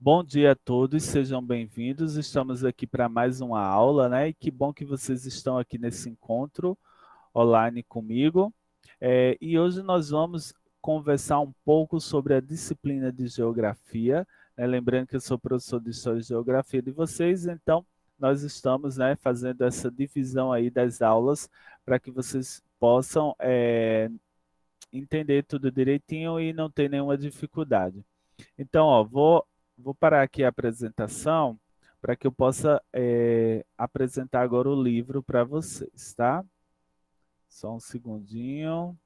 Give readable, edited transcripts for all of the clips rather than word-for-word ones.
Bom dia a todos, sejam bem-vindos. Estamos aqui para mais uma aula, né? E que bom que vocês estão aqui nesse encontro online comigo. E hoje nós vamos conversar um pouco sobre a disciplina de geografia, né? Lembrando que eu sou professor de História e Geografia de vocês, então nós estamos, né, fazendo essa divisão aí das aulas para que vocês possam entender tudo direitinho e não ter nenhuma dificuldade. Então, ó, vou parar aqui a apresentação para que eu possa apresentar agora o livro para vocês, tá? Só um segundinho.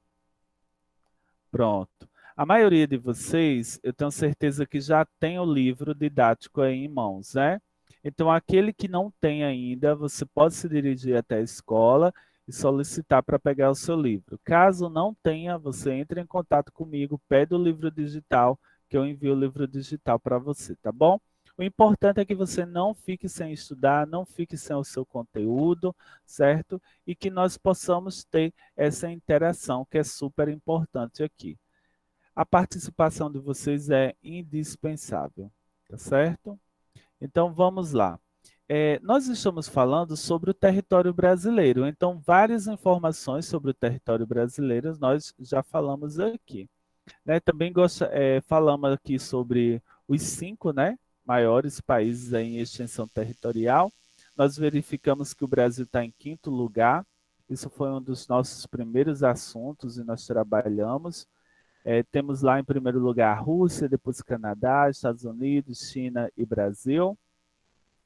Pronto. A maioria de vocês, eu tenho certeza que já tem o livro didático aí em mãos, né? Então, aquele que não tem ainda, você pode se dirigir até a escola e solicitar para pegar o seu livro. Caso não tenha, você entra em contato comigo, pede o livro digital, que eu envio o livro digital para você, tá bom? O importante é que você não fique sem estudar, não fique sem o seu conteúdo, certo? E que nós possamos ter essa interação que é super importante aqui. A participação de vocês é indispensável, tá certo? Então vamos lá. Nós estamos falando sobre o território brasileiro, então várias informações sobre o território brasileiro nós já falamos aqui. Né? Também falamos aqui sobre os cinco, né, maiores países aí em extensão territorial. Nós verificamos que o Brasil está em quinto lugar. Isso foi um dos nossos primeiros assuntos e nós trabalhamos. Temos lá em primeiro lugar a Rússia, depois Canadá, Estados Unidos, China e Brasil.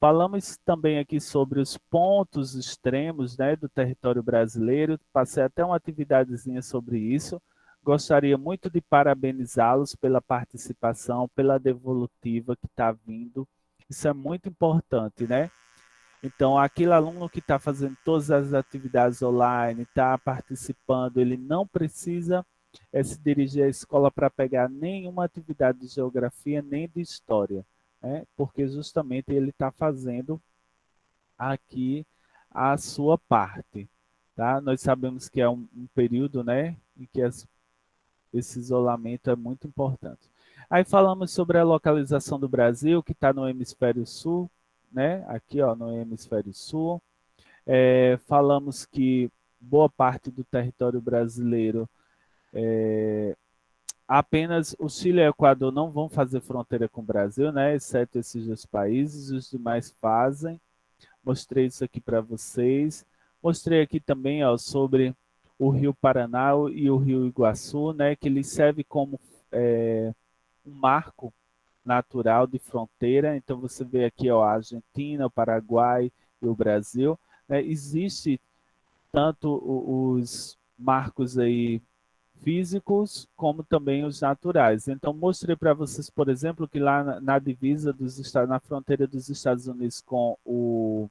Falamos também aqui sobre os pontos extremos, né, do território brasileiro. Passei até uma atividadezinha sobre isso. Gostaria muito de parabenizá-los pela participação, pela devolutiva que está vindo. Isso é muito importante, né? Então, aquele aluno que está fazendo todas as atividades online, está participando, ele não precisa se dirigir à escola para pegar nenhuma atividade de geografia nem de história, né? Porque justamente ele está fazendo aqui a sua parte, tá? Nós sabemos que é um período, né, em que esse isolamento é muito importante. Aí falamos sobre a localização do Brasil, que está no hemisfério sul, né? Aqui, ó, no hemisfério sul. Falamos que boa parte do território brasileiro, apenas o Chile e o Equador não vão fazer fronteira com o Brasil, né? Exceto esses dois países, os demais fazem. Mostrei isso aqui para vocês. Mostrei aqui também, ó, sobre o Rio Paraná e o Rio Iguaçu, né? Que ele serve como um marco natural de fronteira. Então você vê aqui, ó, a Argentina, o Paraguai e o Brasil. Né? Existe tanto os marcos aí físicos como também os naturais. Então mostrei para vocês, por exemplo, que lá na divisa dos estados, na fronteira dos Estados Unidos com o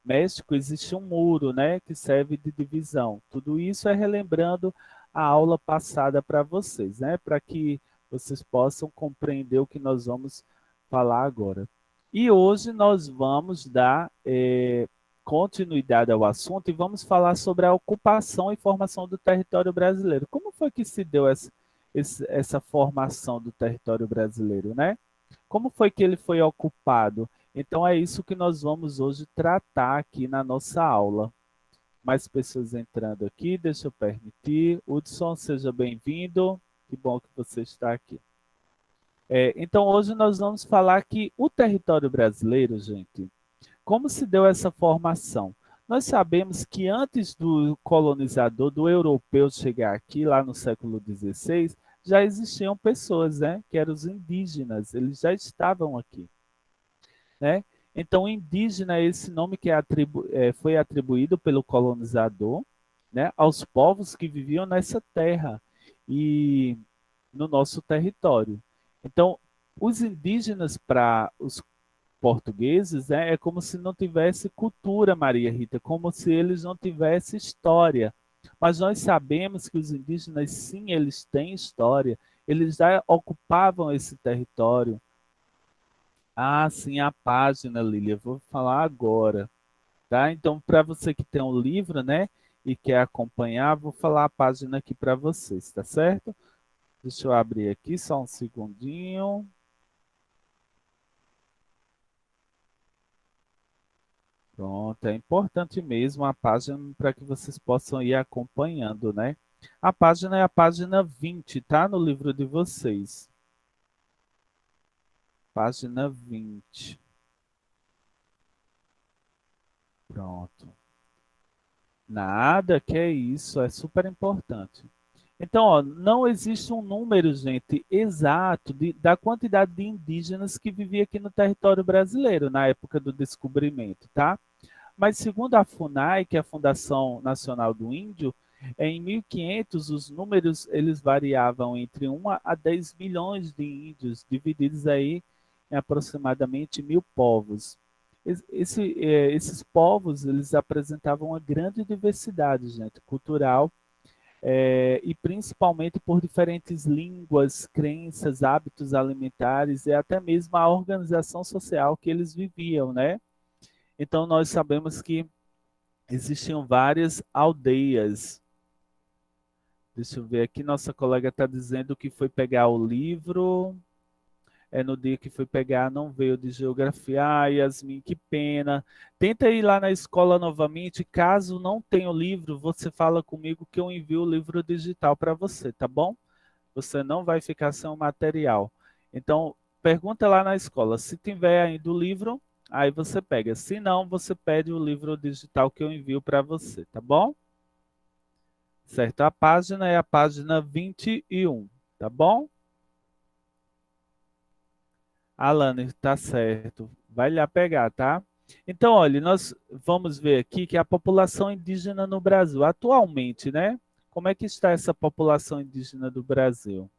México existe um muro, né, que serve de divisão. Tudo isso é relembrando a aula passada para vocês, né, para que vocês possam compreender o que nós vamos falar agora. E hoje nós vamos dar continuidade ao assunto e vamos falar sobre a ocupação e formação do território brasileiro. Como foi que se deu essa formação do território brasileiro, né? Como foi que ele foi ocupado? Então é isso que nós vamos hoje tratar aqui na nossa aula. Mais pessoas entrando aqui, deixa eu permitir. Hudson, seja bem-vindo. Que bom que você está aqui. Então hoje nós vamos falar que o território brasileiro, gente, como se deu essa formação? Nós sabemos que antes do colonizador, do europeu chegar aqui, lá no século XVI, já existiam pessoas, né, que eram os indígenas, eles já estavam aqui, né? Então, indígena é esse nome que foi atribuído pelo colonizador, né, aos povos que viviam nessa terra e no nosso território. Então, os indígenas para os portugueses, né, é como se não tivesse cultura, Maria Rita, como se eles não tivessem história. Mas nós sabemos que os indígenas, sim, eles têm história, eles já ocupavam esse território. Ah, sim, a página, Lília, eu vou falar agora, tá? Então, para você que tem um livro, né, e quer acompanhar, vou falar a página aqui para vocês, tá certo? Deixa eu abrir aqui só um segundinho. Pronto, é importante mesmo a página para que vocês possam ir acompanhando, né? A página é a página 20, tá? No livro de vocês. Página 20. Pronto. Nada, que é isso, é super importante. Então, ó, não existe um número, gente, exato da quantidade de indígenas que vivia aqui no território brasileiro na época do descobrimento, tá? Mas segundo a FUNAI, que é a Fundação Nacional do Índio, em 1500 os números eles variavam entre 1 a 10 milhões de índios, divididos aí em aproximadamente 1.000 povos. Esses povos eles apresentavam uma grande diversidade, gente, cultural, e principalmente por diferentes línguas, crenças, hábitos alimentares e até mesmo a organização social que eles viviam, né? Então nós sabemos que existiam várias aldeias. Deixa eu ver aqui, nossa colega está dizendo que foi pegar o livro. No dia que foi pegar, não veio de geografia. Ah, Yasmin, que pena. Tenta ir lá na escola novamente. Caso não tenha o livro, você fala comigo que eu envio o livro digital para você, tá bom? Você não vai ficar sem o material. Então, pergunta lá na escola. Se tiver ainda o livro, aí você pega. Se não, você pede o livro digital que eu envio para você, tá bom? Certo? A página é a página 21, tá bom? Alane, tá certo. Vai lá pegar, tá? Então, olha, nós vamos ver aqui que a população indígena no Brasil, atualmente, né? Como é que está essa população indígena do Brasil?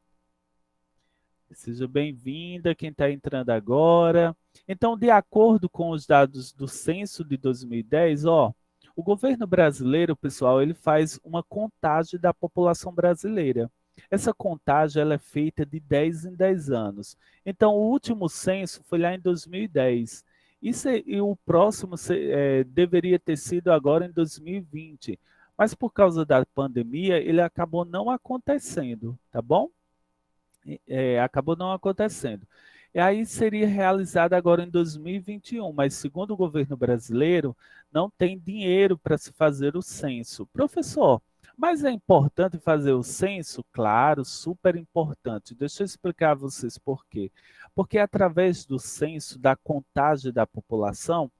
Seja bem-vinda, quem está entrando agora. Então, de acordo com os dados do censo de 2010, ó, o governo brasileiro, pessoal, ele faz uma contagem da população brasileira. Essa contagem ela é feita de 10 em 10 anos. Então, o último censo foi lá em 2010. E o próximo deveria ter sido agora em 2020. Mas por causa da pandemia, ele acabou não acontecendo, tá bom? Acabou não acontecendo. E aí seria realizado agora em 2021, mas segundo o governo brasileiro, não tem dinheiro para se fazer o censo. Professor, mas é importante fazer o censo? Claro, super importante. Deixa eu explicar a vocês por quê. Porque através do censo, da contagem da população,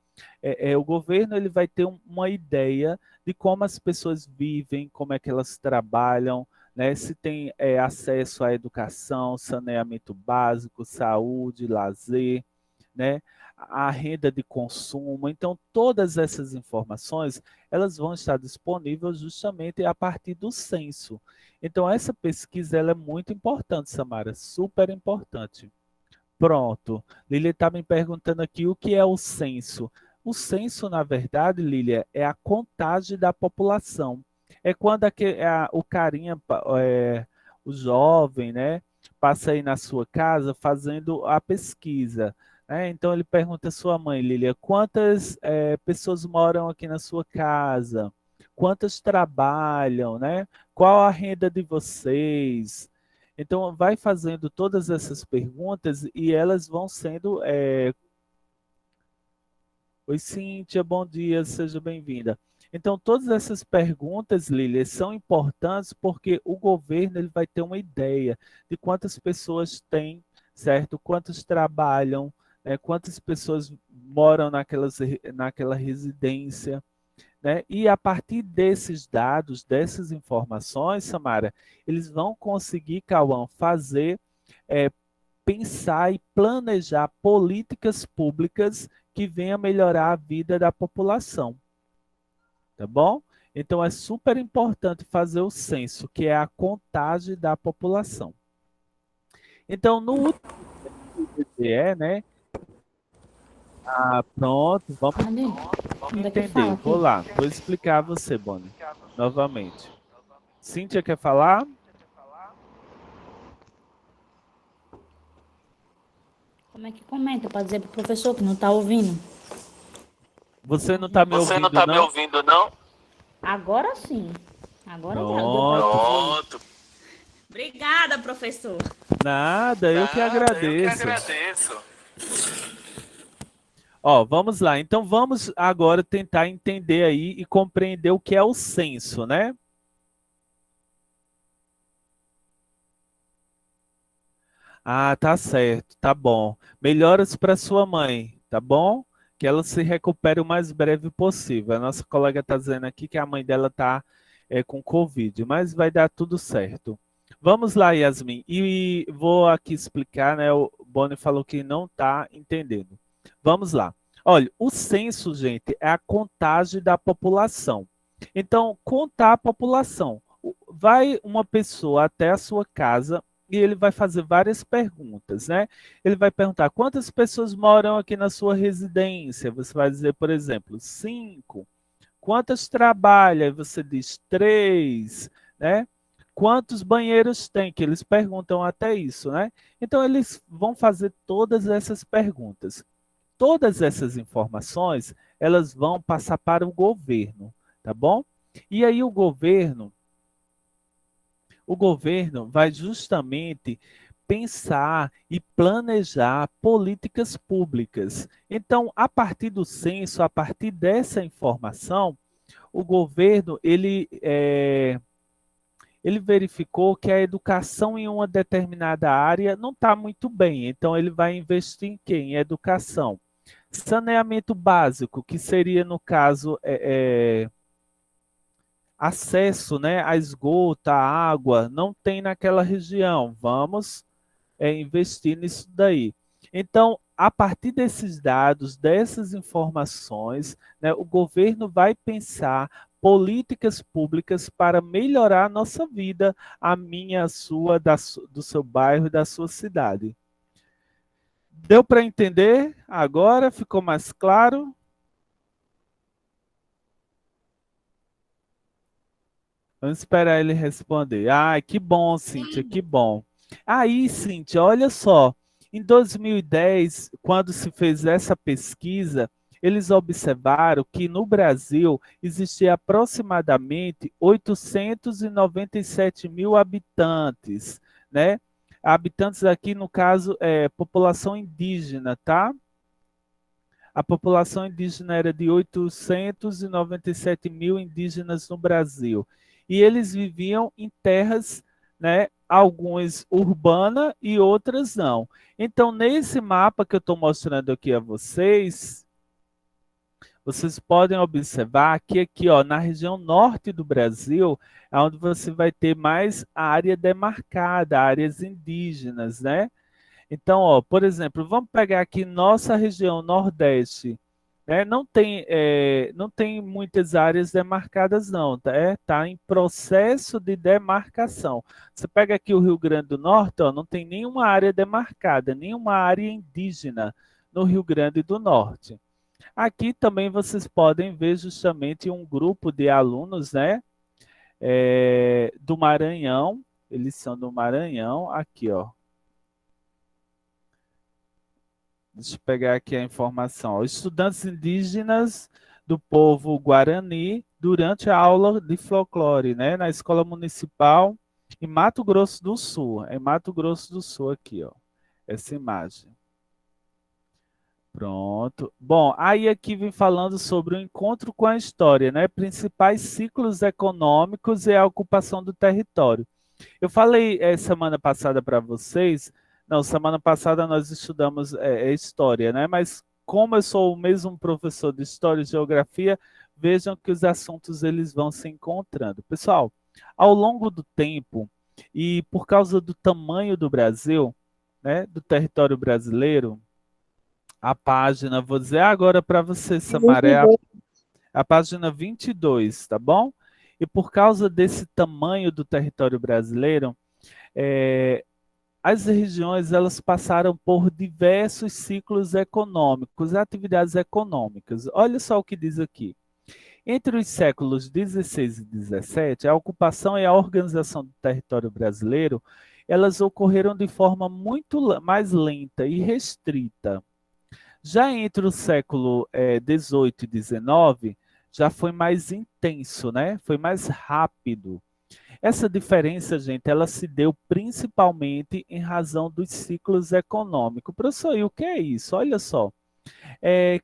o governo ele vai ter uma ideia de como as pessoas vivem, como é que elas trabalham, né? Se tem acesso à educação, saneamento básico, saúde, lazer, né? A renda de consumo. Então, todas essas informações elas vão estar disponíveis justamente a partir do censo. Então, essa pesquisa ela é muito importante, Samara, super importante. Pronto. Lília está me perguntando aqui o que é o censo. O censo, na verdade, Lília, é a contagem da população. É quando o carinha, o jovem, né, passa aí na sua casa fazendo a pesquisa. Né? Então ele pergunta à sua mãe, Lília, quantas pessoas moram aqui na sua casa? Quantas trabalham, né? Qual a renda de vocês? Então, vai fazendo todas essas perguntas e elas vão sendo. Oi, Cíntia, bom dia, seja bem-vinda. Então, todas essas perguntas, Lília, são importantes porque o governo ele vai ter uma ideia de quantas pessoas tem, certo? Quantos trabalham, quantas pessoas moram naquela residência, né? E a partir desses dados, dessas informações, Samara, eles vão conseguir, Cauã, fazer, é, pensar e planejar políticas públicas que venham melhorar a vida da população, tá bom? Então é super importante fazer o censo, que é a contagem da população. Então, no último IBGE, né? Ah, pronto, vamos Cadê? Onde é que entender. fala Vou aqui? lá, vou explicar a você, Boni, novamente. Cíntia quer falar? Como é que comenta para dizer pro professor que não tá ouvindo? Você não está me Você não ouvindo, tá me não? ouvindo, não? Agora sim. Agora já deu para Pronto. ouvir. Pronto. Obrigada, professor. Nada, eu que Nada, eu que agradeço. agradeço. Ó, vamos lá. Então vamos agora tentar entender aí e compreender o que é o censo, né? Ah, tá certo, tá bom. Melhoras para sua mãe, tá bom? Que ela se recupere o mais breve possível. A nossa colega está dizendo aqui que a mãe dela está com Covid, mas vai dar tudo certo. Vamos lá, Yasmin. E vou aqui explicar, né? O Boni falou que não está entendendo. Vamos lá. Olha, o censo, gente, é a contagem da população. Então, contar a população. Vai uma pessoa até a sua casa e ele vai fazer várias perguntas, né? Ele vai perguntar quantas pessoas moram aqui na sua residência. Você vai dizer, por exemplo, cinco. Quantas trabalham? Aí você diz três, né? Quantos banheiros tem? Que eles perguntam até isso, né? Então eles vão fazer todas essas perguntas. Todas essas informações, elas vão passar para o governo, tá bom? E aí o governo vai justamente pensar e planejar políticas públicas. Então, a partir do censo, a partir dessa informação, o governo ele verificou que a educação em uma determinada área não está muito bem. Então, ele vai investir em quê? Em educação. Saneamento básico, que seria, no caso, acesso, né, a esgoto, a água, não tem naquela região. Vamos investir nisso daí. Então, a partir desses dados, dessas informações, né, o governo vai pensar políticas públicas para melhorar a nossa vida, a minha, a sua, do seu bairro e da sua cidade. Deu para entender? Agora ficou mais claro? Vamos esperar ele responder. Ah, que bom, Cíntia, que bom. Aí, Cíntia, olha só. Em 2010, quando se fez essa pesquisa, eles observaram que no Brasil existia aproximadamente 897 mil habitantes, né? Habitantes aqui, no caso, é população indígena, tá? A população indígena era de 897 mil indígenas no Brasil. E eles viviam em terras, né, algumas urbanas e outras não. Então, nesse mapa que eu estou mostrando aqui a vocês, vocês podem observar que aqui, ó, na região norte do Brasil, é onde você vai ter mais área demarcada, áreas indígenas, né? Então, ó, por exemplo, vamos pegar aqui nossa região Nordeste, né? Não tem muitas áreas demarcadas, não, tá? Tá em processo de demarcação. Você pega aqui o Rio Grande do Norte, ó, não tem nenhuma área demarcada, nenhuma área indígena no Rio Grande do Norte. Aqui também vocês podem ver justamente um grupo de alunos, né? Do Maranhão, eles são do Maranhão, aqui, ó. Deixa eu pegar aqui a informação. Ó. Estudantes indígenas do povo Guarani durante a aula de folclore, né, na escola municipal em Mato Grosso do Sul. Em Mato Grosso do Sul aqui, ó. Essa imagem. Pronto. Bom, aí aqui vem falando sobre o encontro com a história, né? Principais ciclos econômicos e a ocupação do território. Eu falei semana passada para vocês, não, semana passada nós estudamos história, né? Mas como eu sou o mesmo professor de história e geografia, vejam que os assuntos eles vão se encontrando. Pessoal, ao longo do tempo e por causa do tamanho do Brasil, né, do território brasileiro, a página, vou dizer agora para você, Samaré, a página 22, tá bom? E por causa desse tamanho do território brasileiro, é, as regiões elas passaram por diversos ciclos econômicos, atividades econômicas. Olha só o que diz aqui. Entre os séculos 16 e 17, a ocupação e a organização do território brasileiro, elas ocorreram de forma muito mais lenta e restrita. Já entre o século 18 e 19, já foi mais intenso, né? Foi mais rápido. Essa diferença, gente, ela se deu principalmente em razão dos ciclos econômicos. Professor, e o que é isso? Olha só.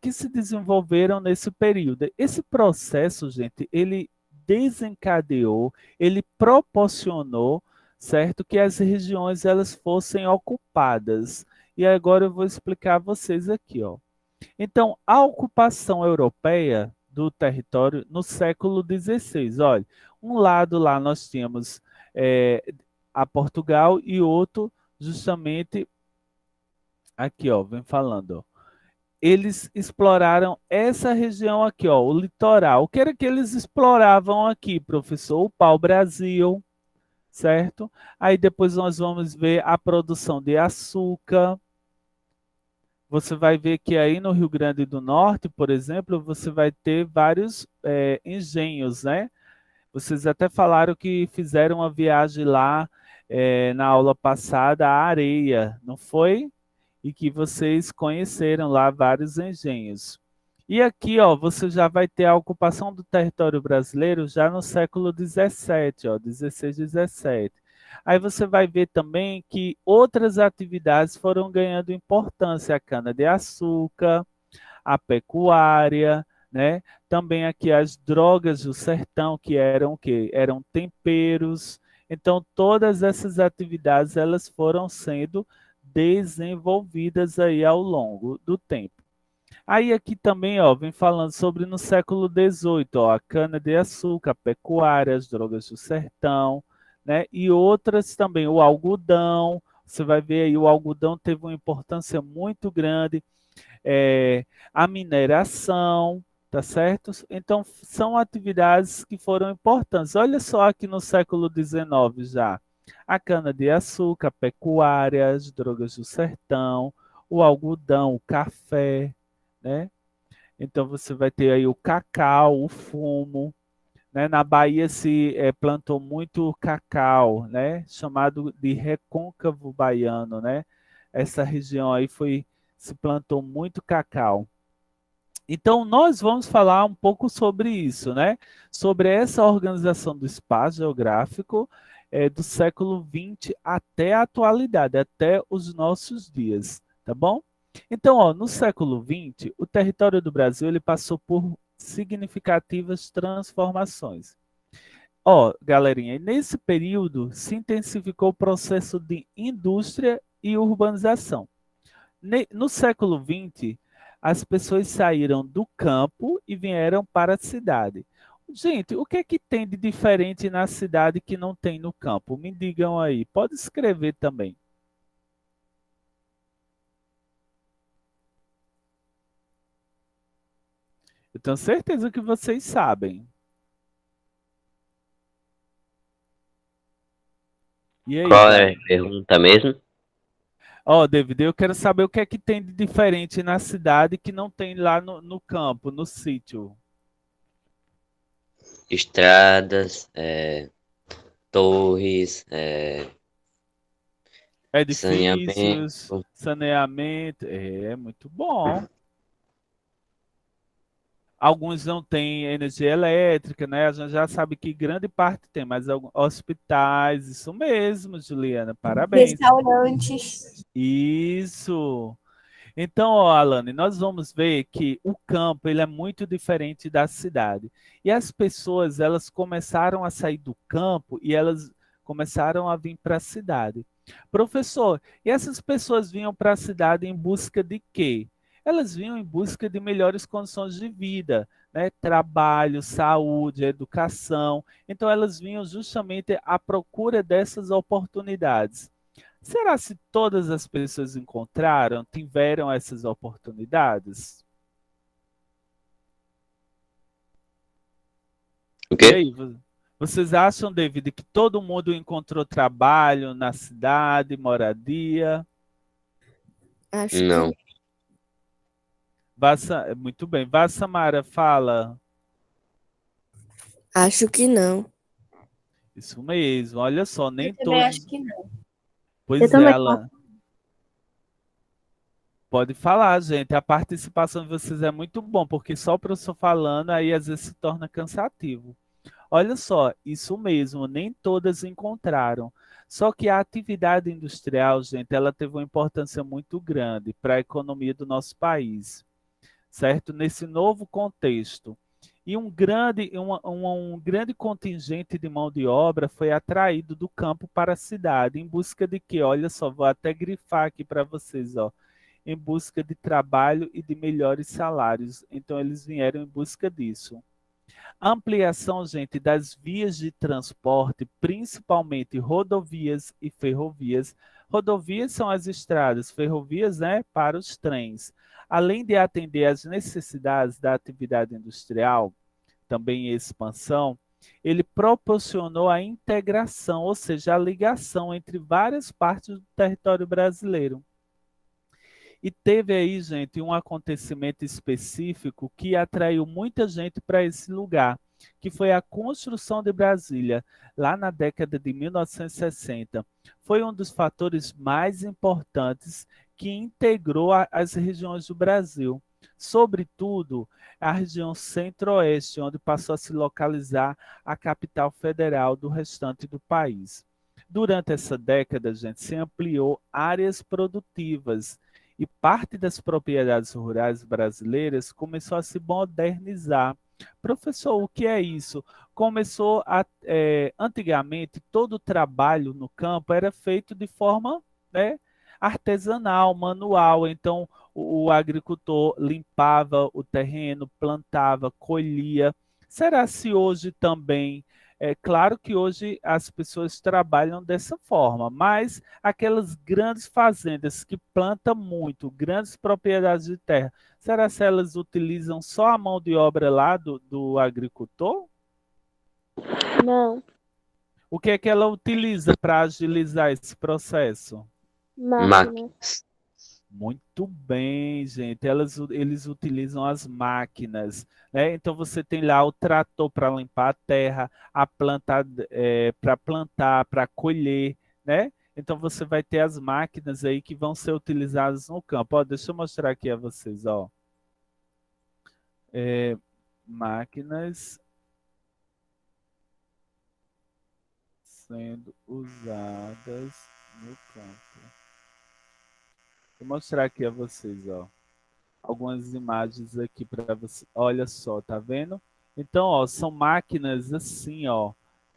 que se desenvolveram nesse período. Esse processo, gente, ele desencadeou, ele proporcionou, certo, que as regiões elas fossem ocupadas. E agora eu vou explicar a vocês aqui, ó. Então, a ocupação europeia do território no século XVI, olha, um lado lá nós tínhamos a Portugal e outro justamente aqui, ó, vem falando, ó. Eles exploraram essa região aqui, ó, o litoral. O que era que eles exploravam aqui, professor? O pau-brasil, certo? Aí depois nós vamos ver a produção de açúcar. Você vai ver que aí no Rio Grande do Norte, por exemplo, você vai ter vários engenhos, né? Vocês até falaram que fizeram uma viagem lá na aula passada, à areia, não foi? E que vocês conheceram lá vários engenhos. E aqui, ó, você já vai ter a ocupação do território brasileiro já no século XVII, ó, 16, 17. Aí você vai ver também que outras atividades foram ganhando importância, a cana-de-açúcar, a pecuária, né? Também aqui as drogas do sertão, que eram o quê? Eram temperos. Então, todas essas atividades elas foram sendo desenvolvidas aí ao longo do tempo. Aí aqui também, ó, vem falando sobre no século XVIII, ó, a cana-de-açúcar, a pecuária, as drogas do sertão, né? E outras também, o algodão. Você vai ver aí, o algodão teve uma importância muito grande, a mineração, tá certo? Então, são atividades que foram importantes. Olha só aqui no século XIX já, a cana-de-açúcar, a pecuária, as drogas do sertão, o algodão, o café, né? Então, você vai ter aí o cacau, o fumo, né? Na Bahia se plantou muito cacau, né? Chamado de recôncavo baiano, né? Essa região aí se plantou muito cacau. Então, nós vamos falar um pouco sobre isso, né? Sobre essa organização do espaço geográfico do século XX até a atualidade, até os nossos dias, tá bom? Então, ó, no século XX, o território do Brasil ele passou por significativas transformações. Ó, galerinha, e nesse período se intensificou o processo de indústria e urbanização. No século XX, as pessoas saíram do campo e vieram para a cidade. Gente, o que é que tem de diferente na cidade que não tem no campo? Me digam aí. Pode escrever também. Eu tenho certeza que vocês sabem. E aí, Qual é a galera? pergunta mesmo? Ó, David, eu quero saber o que é que tem de diferente na cidade que não tem lá no campo, no sítio. Estradas, torres, Edifícios, saneamento. saneamento. É muito bom. Alguns não têm energia elétrica, né? A gente já sabe que grande parte tem, mas hospitais, isso mesmo, Juliana, parabéns. Restaurantes. Isso. Então, ó, Alane, nós vamos ver que o campo ele é muito diferente da cidade. E as pessoas, elas começaram a sair do campo e elas começaram a vir para a cidade. Professor, e essas pessoas vinham para a cidade em busca de quê? Elas vinham em busca de melhores condições de vida, né? Trabalho, saúde, educação. Então, elas vinham justamente à procura dessas oportunidades. Será se todas as pessoas encontraram, tiveram essas oportunidades? O E quê? aí, vocês acham, David, que todo mundo encontrou trabalho na cidade, moradia? Acho Não. que, Muito bem. Vá, Samara, fala. acho que não. Isso mesmo. Olha só, Eu nem também acho todos. que não. Eu Pois é, também. Alan. Pode falar, gente. A participação de vocês é muito bom, porque só o professor falando aí às vezes se torna cansativo. Olha só, isso mesmo, nem todas encontraram. Só que a atividade industrial, gente, ela teve uma importância muito grande para a economia do nosso país. certo? Nesse novo contexto. E um grande contingente de mão de obra foi atraído do campo para a cidade, em busca de quê? Olha só, vou até grifar aqui para vocês, ó. Em busca de trabalho e de melhores salários. Então, eles vieram em busca disso. Ampliação, gente, das vias de transporte, principalmente rodovias e ferrovias. Rodovias são as estradas, ferrovias, né, para os trens. Além de atender às necessidades da atividade industrial, também em expansão, ele proporcionou a integração, ou seja, a ligação entre várias partes do território brasileiro. E teve aí, gente, um acontecimento específico que atraiu muita gente para esse lugar, que foi a construção de Brasília, lá na década de 1960. Foi um dos fatores mais importantes que integrou as regiões do Brasil, sobretudo a região centro-oeste, onde passou a se localizar a capital federal do restante do país. Durante essa década, gente, se ampliou áreas produtivas e parte das propriedades rurais brasileiras começou a se modernizar. Professor, o que é isso? Antigamente, todo o trabalho no campo era feito de forma, né, artesanal, manual. Então, o agricultor limpava o terreno, plantava, colhia. Será se hoje também é claro que hoje as pessoas trabalham dessa forma, mas aquelas grandes fazendas que plantam muito, grandes propriedades de terra, será se elas utilizam só a mão de obra lá do agricultor? Não. O que é que ela utiliza para agilizar esse processo? Máquina. Muito bem, gente. Eles utilizam as máquinas, né? Então você tem lá o trator para limpar a terra, a planta para plantar, para colher, né? Então você vai ter as máquinas aí que vão ser utilizadas no campo. Ó, deixa eu mostrar aqui a vocês, ó. Máquinas sendo usadas no campo. Vou mostrar aqui a vocês, ó, algumas imagens aqui para você. Olha só, tá vendo? Então, ó, são máquinas assim, ó,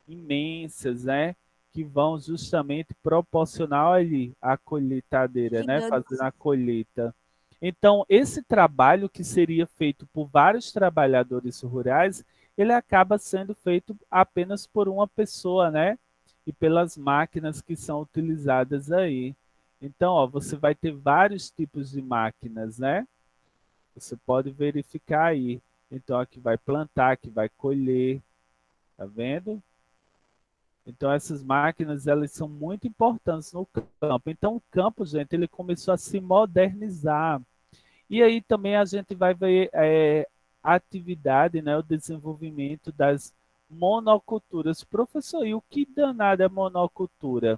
imensas, né? Que vão justamente proporcionar ali a colheitadeira, né? Gigantes. Fazendo a colheita. Então, esse trabalho que seria feito por vários trabalhadores rurais, ele acaba sendo feito apenas por uma pessoa, né? E pelas máquinas que são utilizadas aí. Então, ó, você vai ter vários tipos de máquinas, né? Você pode verificar aí. Então, aqui vai plantar, aqui vai colher, tá vendo? Então, essas máquinas, elas são muito importantes no campo. Então, o campo, gente, ele começou a se modernizar. E aí também a gente vai ver a atividade, né, o desenvolvimento das monoculturas. Professor, e o que danado é monocultura?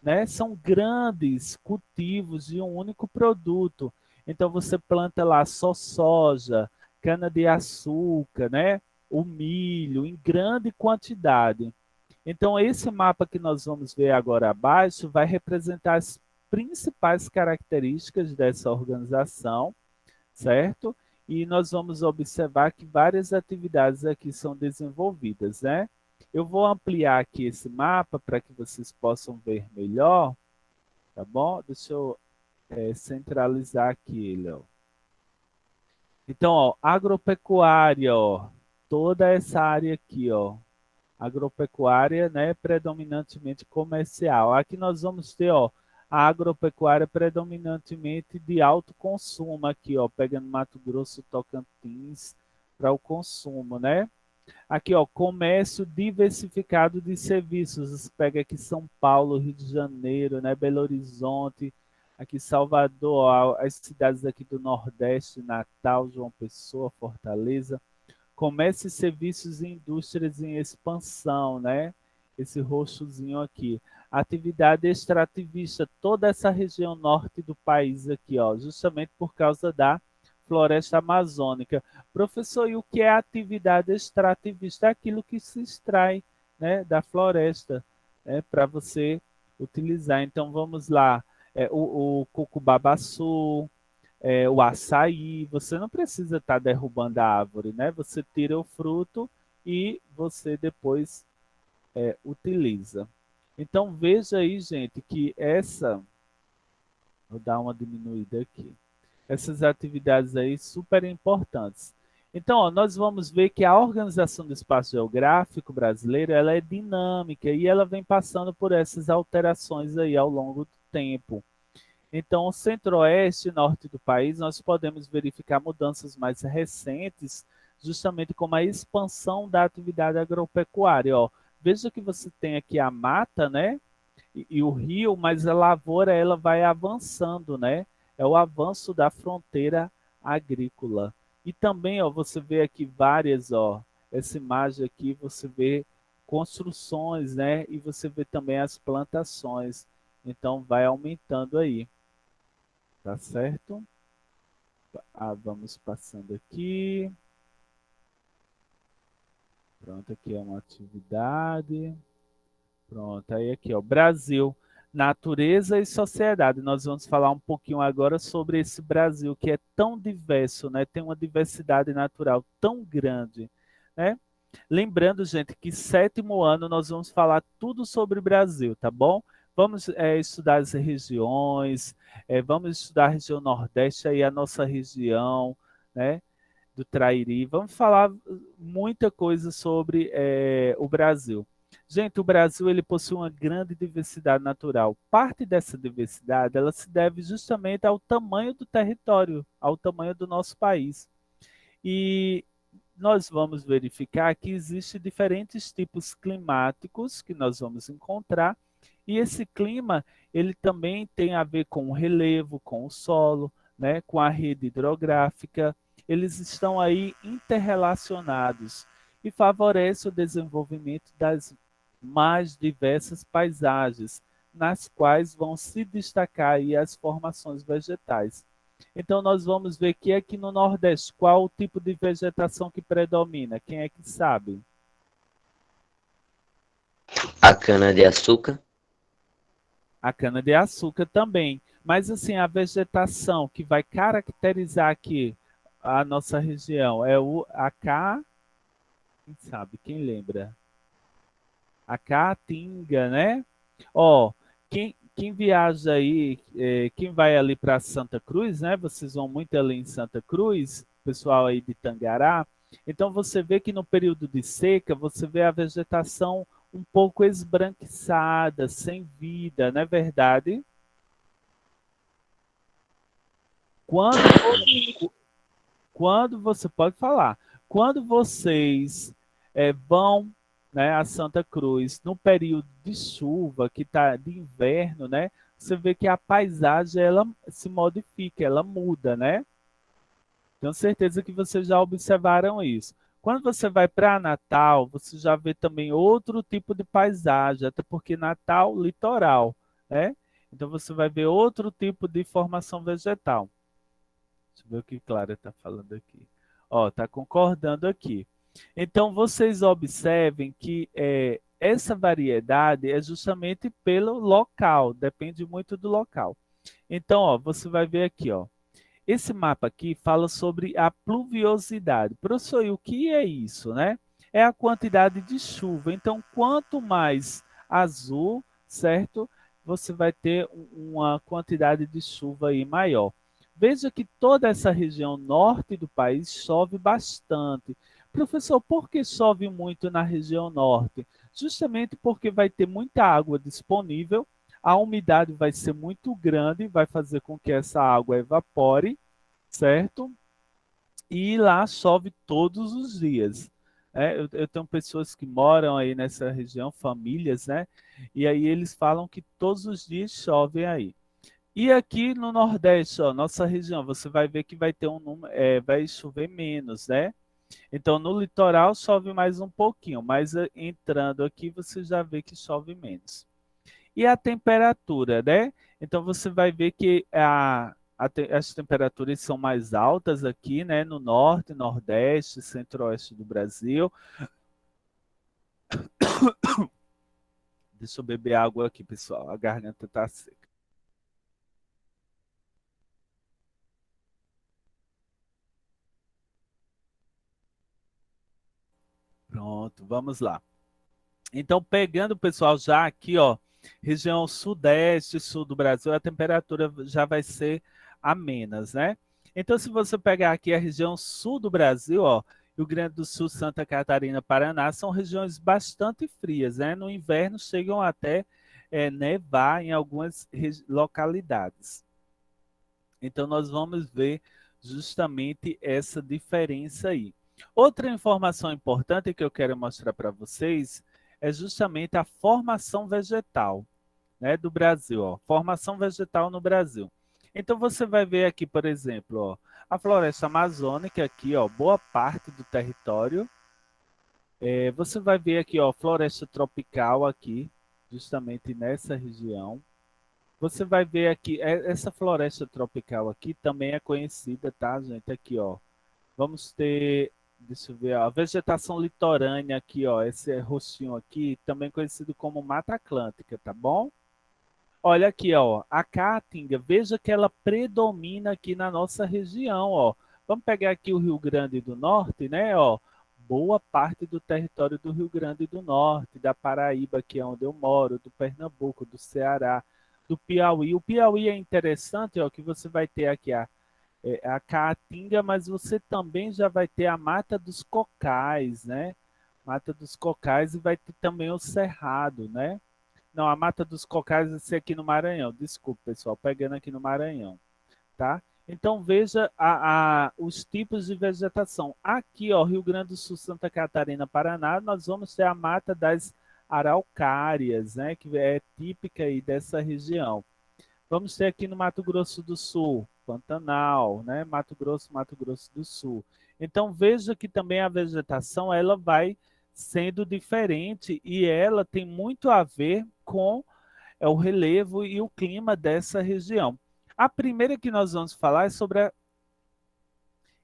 Né? São grandes cultivos de um único produto. Então você planta lá só soja, cana-de-açúcar, né? O milho em grande quantidade. Então esse mapa que nós vamos ver agora abaixo vai representar as principais características dessa organização, certo? E nós vamos observar que várias atividades aqui são desenvolvidas, né? Eu vou ampliar aqui esse mapa para que vocês possam ver melhor, tá bom? Deixa eu centralizar aqui ele, ó. Então, ó, agropecuária, ó, toda essa área aqui, ó, agropecuária, né, predominantemente comercial. Aqui nós vamos ter, ó, a agropecuária predominantemente de alto consumo aqui, ó, pegando Mato Grosso, Tocantins para o consumo, né? Aqui, ó, comércio diversificado de serviços. Você pega aqui São Paulo, Rio de Janeiro, né, Belo Horizonte, aqui Salvador, ó, as cidades aqui do Nordeste, Natal, João Pessoa, Fortaleza. Comércio e serviços e indústrias em expansão, né? Esse roxozinho aqui. Atividade extrativista, toda essa região norte do país aqui, ó, justamente por causa da floresta amazônica. Professor, e o que é atividade extrativista? É aquilo que se extrai, né, da floresta, né, para você utilizar. Então, vamos lá. O cucubabaçu, o açaí. Você não precisa estar derrubando a árvore, né? Você tira o fruto e você depois utiliza. Então veja aí, gente, que vou dar uma diminuída aqui. Essas atividades aí super importantes. Então, ó, nós vamos ver que a organização do espaço geográfico brasileiro, ela é dinâmica e ela vem passando por essas alterações aí ao longo do tempo. Então, o centro-oeste e norte do país, nós podemos verificar mudanças mais recentes, justamente como a expansão da atividade agropecuária. Ó, veja que você tem aqui a mata, né? E o rio, mas a lavoura ela vai avançando, né? É o avanço da fronteira agrícola. E também, ó, você vê aqui várias, ó, essa imagem aqui, você vê construções, né? E você vê também as plantações. Então vai aumentando aí, tá certo? Vamos passando aqui. Pronto, aqui é uma atividade. Pronto, aí aqui, ó, Brasil, natureza e sociedade. Nós vamos falar um pouquinho agora sobre esse Brasil que é tão diverso, né? Tem uma diversidade natural tão grande, né? Lembrando, gente, que sétimo ano nós vamos falar tudo sobre o Brasil, tá bom? Vamos estudar as regiões, vamos estudar a região Nordeste, aí a nossa região, né? Do Trairi. Vamos falar muita coisa sobre o Brasil. Gente, o Brasil ele possui uma grande diversidade natural. Parte dessa diversidade ela se deve justamente ao tamanho do território, ao tamanho do nosso país. E nós vamos verificar que existem diferentes tipos climáticos que nós vamos encontrar, e esse clima ele também tem a ver com o relevo, com o solo, né, com a rede hidrográfica. Eles estão aí interrelacionados e favorecem o desenvolvimento das mais diversas paisagens, nas quais vão se destacar aí as formações vegetais. Então, nós vamos ver que aqui no Nordeste, qual o tipo de vegetação que predomina? Quem é que sabe? A cana-de-açúcar. A cana-de-açúcar também. Mas, assim, a vegetação que vai caracterizar aqui a nossa região é quem sabe, quem lembra? A caatinga, né? Ó, quem viaja aí, quem vai ali para Santa Cruz, né? Vocês vão muito ali em Santa Cruz, pessoal aí de Tangará. Então você vê que no período de seca, você vê a vegetação um pouco esbranquiçada, sem vida, não é verdade? Quando, quando você pode falar, quando vocês vão, né, a Santa Cruz no período de chuva, que está de inverno, né, você vê que a paisagem ela se modifica, ela muda, né? Tenho certeza que vocês já observaram isso. Quando você vai para Natal, você já vê também outro tipo de paisagem, até porque Natal, litoral, né? Então você vai ver outro tipo de formação vegetal. Deixa eu ver o que Clara está falando aqui. Ó, está concordando aqui. Então, vocês observem que essa variedade é justamente pelo local, depende muito do local. Então, ó, você vai ver aqui, ó. Esse mapa aqui fala sobre a pluviosidade. Professor, e o que é isso, né? É a quantidade de chuva. Então, quanto mais azul, certo? Você vai ter uma quantidade de chuva aí maior. Veja que toda essa região norte do país chove bastante. Professor, por que chove muito na região norte? Justamente porque vai ter muita água disponível, a umidade vai ser muito grande, vai fazer com que essa água evapore, certo? E lá chove todos os dias. Eu tenho pessoas que moram aí nessa região, famílias, né? E aí eles falam que todos os dias chove aí. E aqui no Nordeste, ó, nossa região, você vai ver que vai ter vai chover menos, né? Então no litoral chove mais um pouquinho, mas entrando aqui você já vê que chove menos. E a temperatura, né? Então você vai ver que as temperaturas são mais altas aqui, né? No norte, nordeste, centro-oeste do Brasil. Deixa eu beber água aqui, pessoal. A garganta está seca. Pronto, vamos lá. Então, pegando, pessoal, já aqui, ó, região sudeste e sul do Brasil, a temperatura já vai ser amenas, né? Então, se você pegar aqui a região sul do Brasil, ó, Rio Grande do Sul, Santa Catarina, Paraná, são regiões bastante frias, né? No inverno chegam até nevar em algumas localidades. Então, nós vamos ver justamente essa diferença aí. Outra informação importante que eu quero mostrar para vocês é justamente a formação vegetal, né, do Brasil. Ó. Formação vegetal no Brasil. Então, você vai ver aqui, por exemplo, ó, a floresta amazônica, aqui, ó, boa parte do território. Você vai ver aqui, ó, floresta tropical aqui, justamente nessa região. Você vai ver aqui, essa floresta tropical aqui também é conhecida, tá, gente? Aqui, ó. Vamos ter, deixa eu ver, ó, a vegetação litorânea aqui, ó. Esse roxinho aqui, também conhecido como Mata Atlântica, tá bom? Olha aqui, ó, a caatinga. Veja que ela predomina aqui na nossa região, ó. Vamos pegar aqui o Rio Grande do Norte, né, ó. Boa parte do território do Rio Grande do Norte, da Paraíba, que é onde eu moro, do Pernambuco, do Ceará, do Piauí. O Piauí é interessante, ó, que você vai ter aqui a caatinga, mas você também já vai ter a Mata dos Cocais, né? Mata dos Cocais e vai ter também o Cerrado, né? Não, a Mata dos Cocais vai ser aqui no Maranhão. Desculpa, pessoal, pegando aqui no Maranhão, tá? Então veja os tipos de vegetação. Aqui, ó, Rio Grande do Sul, Santa Catarina, Paraná, nós vamos ter a Mata das Araucárias, né? Que é típica aí dessa região. Vamos ter aqui no Mato Grosso do Sul, Pantanal, né? Mato Grosso do Sul. Então veja que também a vegetação ela vai sendo diferente e ela tem muito a ver com o relevo e o clima dessa região. A primeira que nós vamos falar é sobre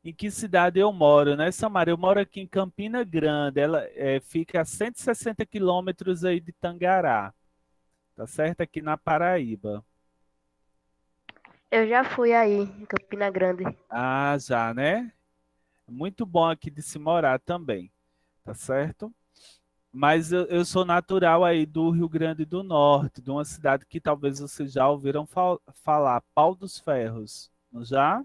em que cidade eu moro, né, Samara? Eu moro aqui em Campina Grande, ela fica a 160 quilômetros aí de Tangará, tá certo? Aqui na Paraíba. Eu já fui aí, em Campina Grande. Ah, já, né? Muito bom aqui de se morar também, tá certo? Mas eu sou natural aí do Rio Grande do Norte, de uma cidade que talvez vocês já ouviram falar, Pau dos Ferros, não já?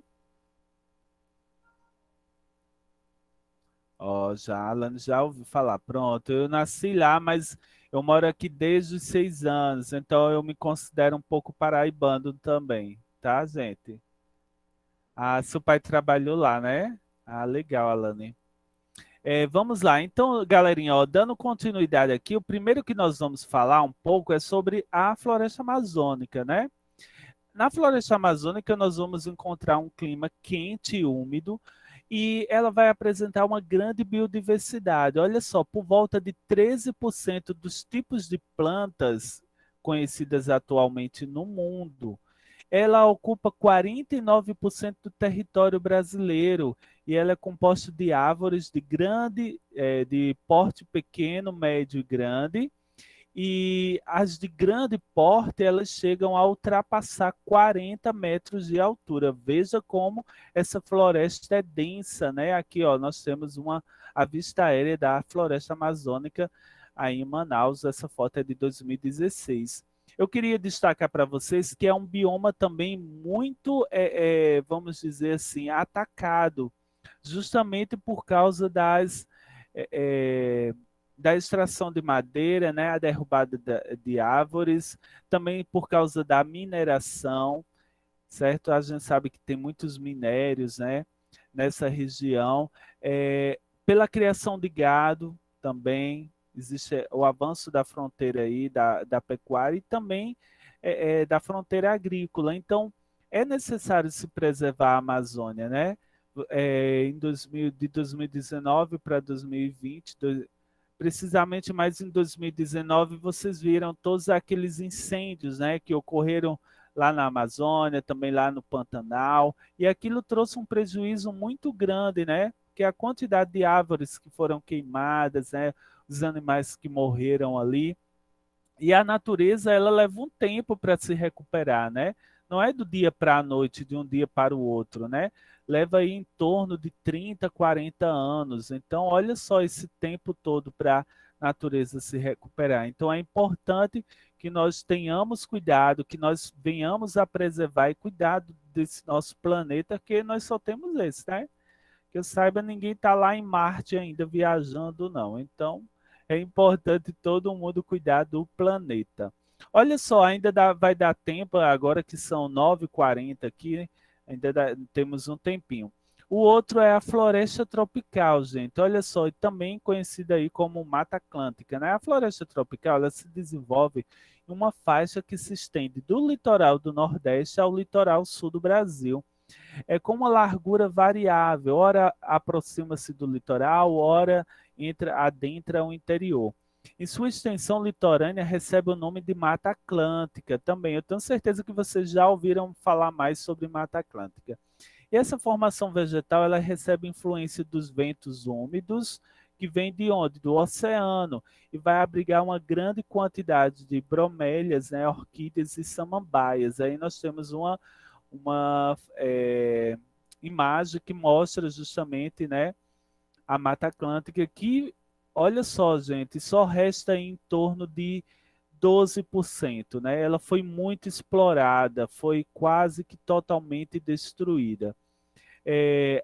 Ó, já, Alan, já ouvi falar. Pronto, eu nasci lá, mas eu moro aqui desde os 6 anos, então eu me considero um pouco paraibano também, tá, gente? Ah, seu pai trabalhou lá, né? Ah, legal, Alane. Vamos lá, então, galerinha, ó, dando continuidade aqui, o primeiro que nós vamos falar um pouco é sobre a floresta amazônica, né? Na floresta amazônica, nós vamos encontrar um clima quente e úmido e ela vai apresentar uma grande biodiversidade. Olha só, por volta de 13% dos tipos de plantas conhecidas atualmente no mundo, ela ocupa 49% do território brasileiro e ela é composta de árvores de porte pequeno, médio e grande. E as de grande porte, elas chegam a ultrapassar 40 metros de altura. Veja como essa floresta é densa, né? Aqui, ó, nós temos a vista aérea da floresta amazônica aí em Manaus. Essa foto é de 2016. Eu queria destacar para vocês que é um bioma também muito, vamos dizer assim, atacado, justamente por causa da extração de madeira, né, a derrubada de árvores, também por causa da mineração, certo? A gente sabe que tem muitos minérios, né, nessa região, pela criação de gado também, existe o avanço da fronteira aí, da pecuária e também da fronteira agrícola. Então, é necessário se preservar a Amazônia, né? De 2019 para 2020, precisamente mais em 2019, vocês viram todos aqueles incêndios, né, que ocorreram lá na Amazônia, também lá no Pantanal, e aquilo trouxe um prejuízo muito grande, né, porque a quantidade de árvores que foram queimadas, né, os animais que morreram ali, e a natureza ela leva um tempo para se recuperar, né? Não é do dia para a noite, de um dia para o outro, né? Leva aí em torno de 30, 40 anos. Então, olha só esse tempo todo para a natureza se recuperar. Então, é importante que nós tenhamos cuidado, que nós venhamos a preservar e cuidar desse nosso planeta, que nós só temos esse, né? Que eu saiba, ninguém está lá em Marte ainda viajando, não. Então, é importante todo mundo cuidar do planeta. Olha só, ainda vai dar tempo, agora que são 9h40 aqui, ainda temos um tempinho. O outro é a floresta tropical, gente. Olha só, e também conhecida aí como Mata Atlântica, né? A floresta tropical, ela se desenvolve em uma faixa que se estende do litoral do Nordeste ao litoral sul do Brasil. É com uma largura variável, ora aproxima-se do litoral, ora adentra o interior. Em sua extensão litorânea recebe o nome de Mata Atlântica também. Eu tenho certeza que vocês já ouviram falar mais sobre Mata Atlântica. E essa formação vegetal ela recebe influência dos ventos úmidos, que vem de onde? Do oceano, e vai abrigar uma grande quantidade de bromélias, né, orquídeas e samambaias. Aí nós temos uma imagem que mostra justamente, né, a Mata Atlântica, que, olha só, gente, só resta em torno de 12%, né? Ela foi muito explorada, foi quase que totalmente destruída.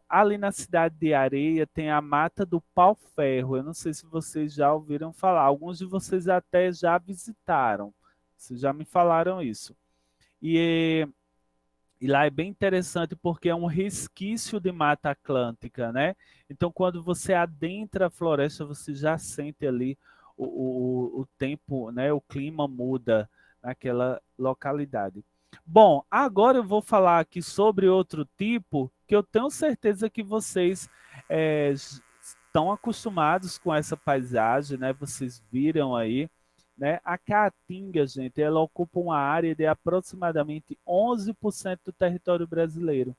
Ali na cidade de Areia tem a Mata do Pau-Ferro. Eu não sei se vocês já ouviram falar. Alguns de vocês até já visitaram. Vocês já me falaram isso. E lá é bem interessante porque é um resquício de Mata Atlântica, né? Então, quando você adentra a floresta, você já sente ali o tempo, né? O clima muda naquela localidade. Bom, agora eu vou falar aqui sobre outro tipo que eu tenho certeza que vocês estão acostumados com essa paisagem, né? Vocês viram aí, né? A Caatinga, gente, ela ocupa uma área de aproximadamente 11% do território brasileiro.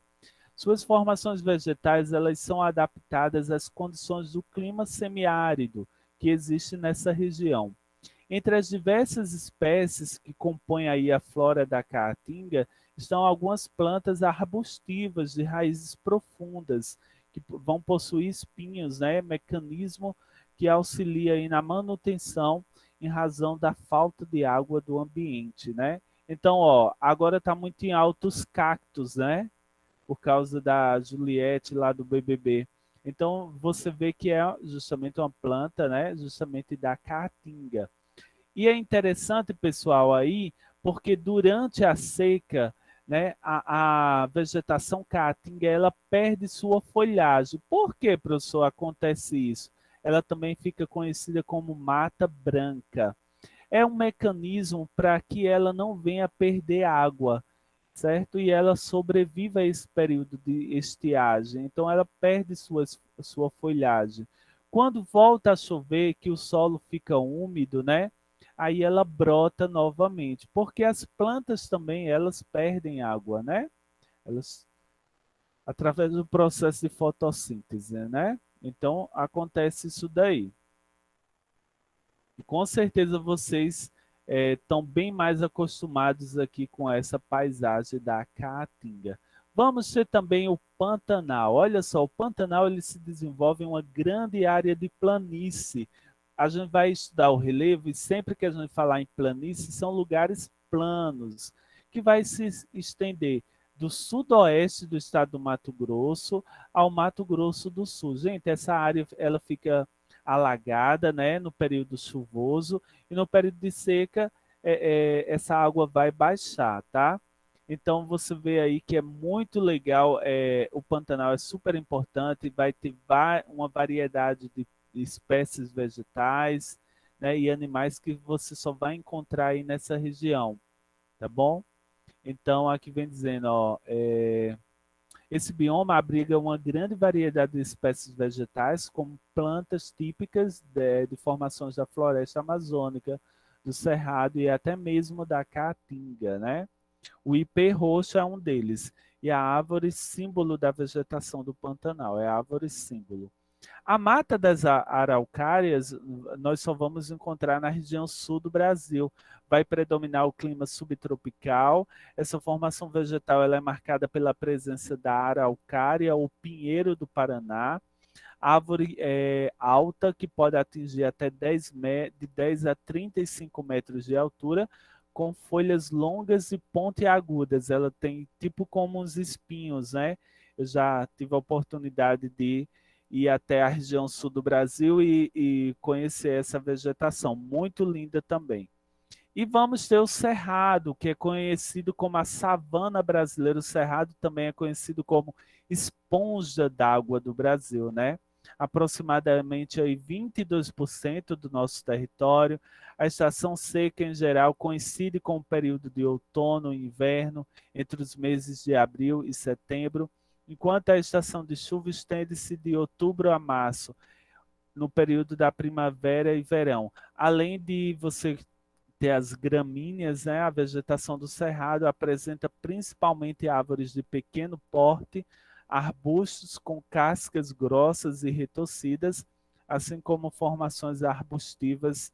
Suas formações vegetais elas são adaptadas às condições do clima semiárido que existe nessa região. Entre as diversas espécies que compõem aí a flora da Caatinga, estão algumas plantas arbustivas de raízes profundas, que vão possuir espinhos, né? Mecanismo que auxilia aí na manutenção em razão da falta de água do ambiente, né? Então, ó, agora está muito em alta os cactos, né? Por causa da Juliette lá do BBB. Então, você vê que é justamente uma planta, né? Justamente da Caatinga. E é interessante, pessoal, aí, porque durante a seca, né, a vegetação caatinga ela perde sua folhagem. Por que, professor, acontece isso? Ela também fica conhecida como mata branca. É um mecanismo para que ela não venha perder água, certo? E ela sobreviva a esse período de estiagem. Então, ela perde sua folhagem. Quando volta a chover, que o solo fica úmido, né? Aí ela brota novamente, porque as plantas também elas perdem água, né? Elas através do processo de fotossíntese, né? Então acontece isso daí. E com certeza vocês estão bem mais acostumados aqui com essa paisagem da Caatinga. Vamos ter também o Pantanal. Olha só, o Pantanal ele se desenvolve em uma grande área de planície. A gente vai estudar o relevo e sempre que a gente falar em planície, são lugares planos, que vai se estender do sudoeste do estado do Mato Grosso ao Mato Grosso do Sul. Gente, essa área ela fica alagada, né, no período chuvoso e no período de seca essa água vai baixar, tá? Então você vê aí que é muito legal, o Pantanal é super importante, vai ter uma variedade de espécies vegetais, né, e animais que você só vai encontrar aí nessa região, tá bom? Então aqui vem dizendo, ó, esse bioma abriga uma grande variedade de espécies vegetais, como plantas típicas de formações da floresta amazônica, do cerrado e até mesmo da caatinga, né? O ipê roxo é um deles, e a árvore símbolo da vegetação do Pantanal, é a árvore símbolo. A mata das araucárias nós só vamos encontrar na região sul do Brasil. Vai predominar o clima subtropical. Essa formação vegetal ela é marcada pela presença da araucária ou pinheiro do Paraná, árvore alta que pode atingir até de 10 a 35 metros de altura, com folhas longas e pontiagudas. Ela tem tipo como uns espinhos, né? Eu já tive a oportunidade de ir até a região sul do Brasil e conhecer essa vegetação, muito linda também. E vamos ter o cerrado, que é conhecido como a savana brasileira. O cerrado também é conhecido como esponja d'água do Brasil, né? Aproximadamente aí 22% do nosso território. A estação seca, em geral, coincide com o período de outono e inverno, entre os meses de abril e setembro, enquanto a estação de chuva estende-se de outubro a março, no período da primavera e verão. Além de você ter as gramíneas, né, a vegetação do cerrado apresenta principalmente árvores de pequeno porte, arbustos com cascas grossas e retorcidas, assim como formações arbustivas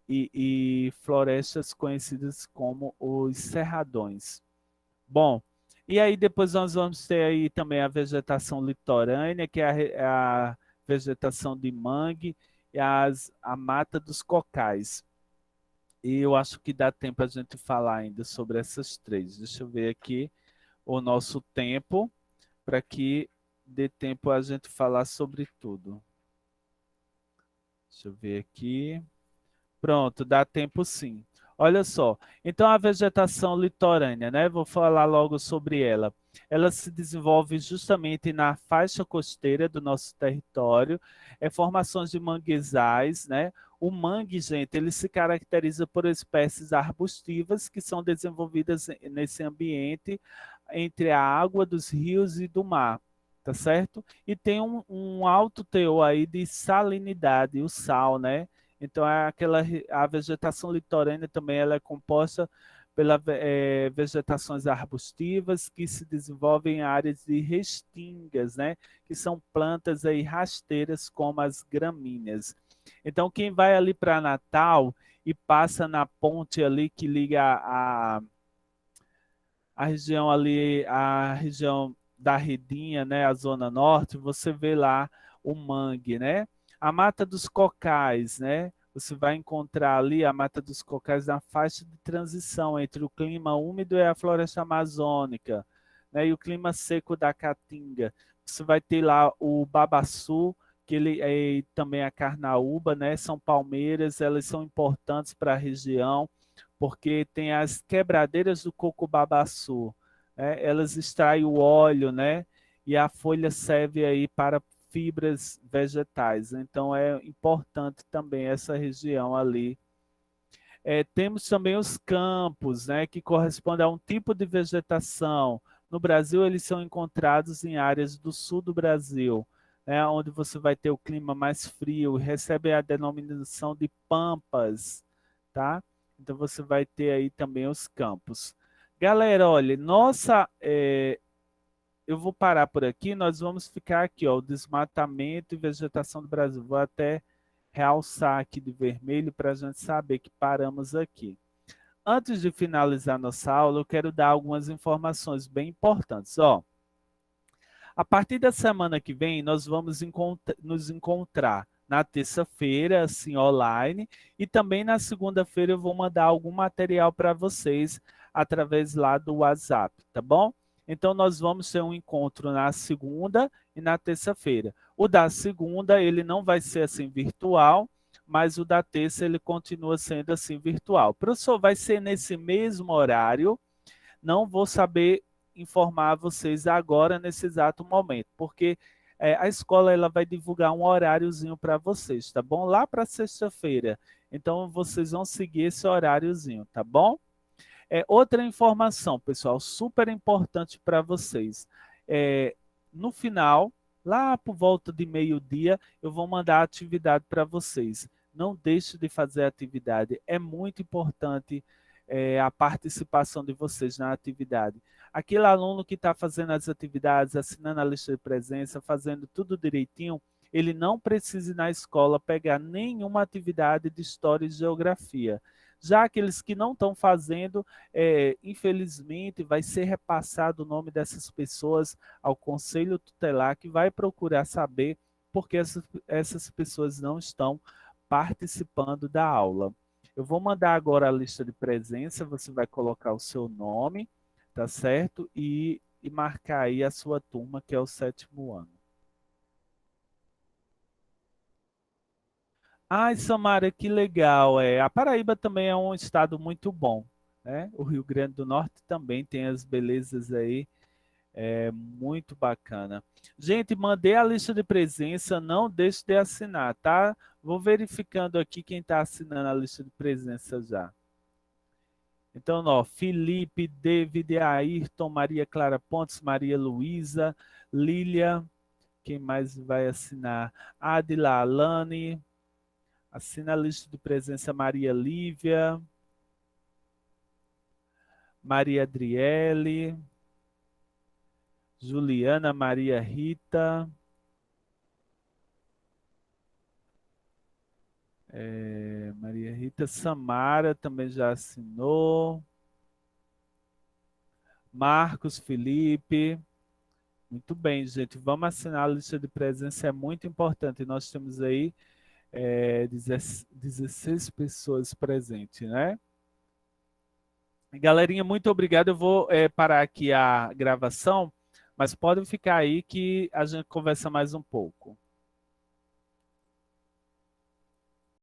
e florestas conhecidas como os cerradões. Bom, e aí depois nós vamos ter aí também a vegetação litorânea, que é a vegetação de mangue e a mata dos cocais. E eu acho que dá tempo a gente falar ainda sobre essas três. Deixa eu ver aqui o nosso tempo, para que dê tempo a gente falar sobre tudo. Deixa eu ver aqui. Pronto, dá tempo sim. Olha só, então a vegetação litorânea, né? Vou falar logo sobre ela. Ela se desenvolve justamente na faixa costeira do nosso território, formações de manguezais, né? O mangue, gente, ele se caracteriza por espécies arbustivas que são desenvolvidas nesse ambiente entre a água dos rios e do mar, tá certo? E tem um alto teor aí de salinidade, o sal, né? Então, a vegetação litorânea também ela é composta pelas vegetações arbustivas que se desenvolvem em áreas de restingas, né? Que são plantas aí rasteiras como as gramíneas. Então, quem vai ali para Natal e passa na ponte ali que liga a região ali, a região da Redinha, né, a zona norte, você vê lá o mangue, né? A Mata dos Cocais, né? Você vai encontrar ali a Mata dos Cocais na faixa de transição entre o clima úmido e a floresta amazônica, né? E o clima seco da Caatinga. Você vai ter lá o babaçu, que ele é também a carnaúba, né? São palmeiras, elas são importantes para a região porque tem as quebradeiras do coco-babaçu, né? Elas extraem o óleo, né? E a folha serve aí para fibras vegetais. Então é importante também essa região ali. Temos também os campos, né? Que correspondem a um tipo de vegetação. No Brasil, eles são encontrados em áreas do sul do Brasil, né? Onde você vai ter o clima mais frio, recebe a denominação de pampas, tá? Então você vai ter aí também os campos. Galera, olha, eu vou parar por aqui, nós vamos ficar aqui, ó, o desmatamento e vegetação do Brasil. Vou até realçar aqui de vermelho para a gente saber que paramos aqui. Antes de finalizar nossa aula, eu quero dar algumas informações bem importantes. Ó, a partir da semana que vem, nós vamos nos encontrar na terça-feira, assim, online, e também na segunda-feira eu vou mandar algum material para vocês através lá do WhatsApp, tá bom? Então, nós vamos ter um encontro na segunda e na terça-feira. O da segunda, ele não vai ser assim virtual, mas o da terça, ele continua sendo assim virtual. Professor, vai ser nesse mesmo horário? Não vou saber informar vocês agora, nesse exato momento, porque a escola ela vai divulgar um horáriozinho para vocês, tá bom? Lá para sexta-feira. Então, vocês vão seguir esse horáriozinho, tá bom? Outra informação, pessoal, super importante para vocês. No final, lá por volta de meio-dia, eu vou mandar a atividade para vocês. Não deixe de fazer a atividade. É muito importante a participação de vocês na atividade. Aquele aluno que está fazendo as atividades, assinando a lista de presença, fazendo tudo direitinho, ele não precisa ir na escola pegar nenhuma atividade de história e geografia. Já aqueles que não estão fazendo, infelizmente, vai ser repassado o nome dessas pessoas ao Conselho Tutelar, que vai procurar saber por que essas pessoas não estão participando da aula. Eu vou mandar agora a lista de presença, você vai colocar o seu nome, tá certo? E marcar aí a sua turma, que é o 7º ano. Ai, Samara, que legal. A Paraíba também é um estado muito bom, né? O Rio Grande do Norte também tem as belezas aí, muito bacana. Gente, mandei a lista de presença, não deixe de assinar, tá? Vou verificando aqui quem está assinando a lista de presença já. Então, ó, Felipe, David, Ayrton, Maria Clara Pontes, Maria Luísa, Lília, quem mais vai assinar? Adila Alane, assina a lista de presença Maria Lívia, Maria Adriele, Juliana Maria Rita, Maria Rita Samara também já assinou, Marcos Felipe. Muito bem, gente. Vamos assinar a lista de presença, é muito importante. Nós temos aí 16 pessoas presentes, né? Galerinha, muito obrigado. Eu vou parar aqui a gravação, mas podem ficar aí que a gente conversa mais um pouco.